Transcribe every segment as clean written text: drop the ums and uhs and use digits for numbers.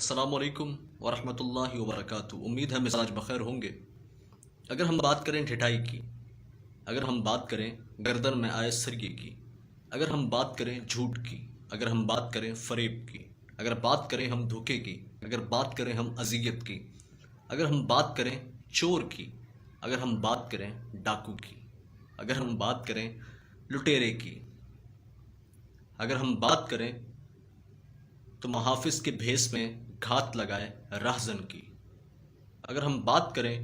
السلام علیکم ورحمۃ اللہ وبرکاتہ۔ امید ہے مزاج بخیر ہوں گے۔ اگر ہم بات کریں ٹھٹائی کی، اگر ہم بات کریں گردن میں آئے سرگی کی، اگر ہم بات کریں جھوٹ کی، اگر ہم بات کریں فریب کی، اگر بات کریں ہم دھوکے کی، اگر بات کریں ہم اذیت کی، اگر ہم بات کریں چور کی، اگر ہم بات کریں ڈاکو کی، اگر ہم بات کریں لٹیرے کی، اگر ہم بات کریں تو محافظ کے بھیس میں گھات لگائے راہزن کی، اگر ہم بات کریں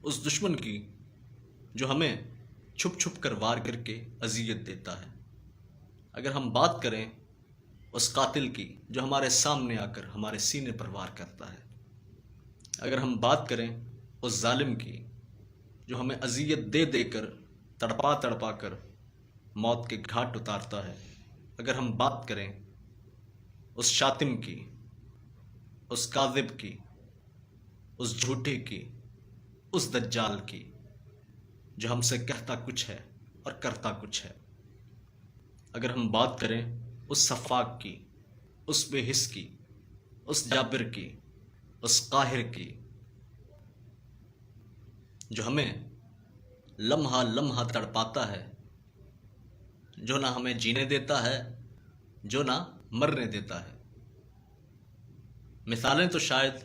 اس دشمن کی جو ہمیں چھپ چھپ کر وار کر کے اذیت دیتا ہے، اگر ہم بات کریں اس قاتل کی جو ہمارے سامنے آ کر ہمارے سینے پر وار کرتا ہے، اگر ہم بات کریں اس ظالم کی جو ہمیں اذیت دے دے کر تڑپا تڑپا کر موت کے گھاٹ اتارتا ہے، اگر ہم بات کریں اس شاتم کی، اس کاذب کی، اس جھوٹے کی، اس دجال کی جو ہم سے کہتا کچھ ہے اور کرتا کچھ ہے، اگر ہم بات کریں اس سفاک کی، اس بے حس کی، اس جابر کی، اس قاہر کی جو ہمیں لمحہ لمحہ تڑپاتا ہے، جو نہ ہمیں جینے دیتا ہے، جو نہ مرنے دیتا ہے۔ مثالیں تو شاید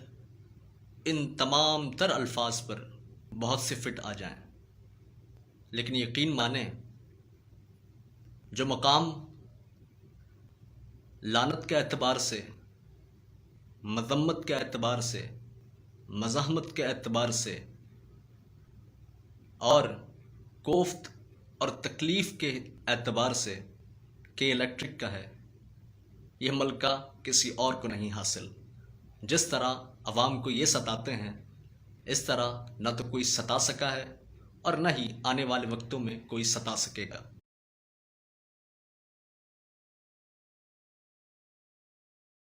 ان تمام تر الفاظ پر بہت سے فٹ آ جائیں، لیکن یقین مانیں جو مقام لعنت کے اعتبار سے، مذمت کے اعتبار سے، مزاحمت کے اعتبار سے اور کوفت اور تکلیف کے اعتبار سے کہ الیکٹرک کا ہے، یہ ملکہ کسی اور کو نہیں حاصل۔ جس طرح عوام کو یہ ستاتے ہیں، اس طرح نہ تو کوئی ستا سکا ہے اور نہ ہی آنے والے وقتوں میں کوئی ستا سکے گا۔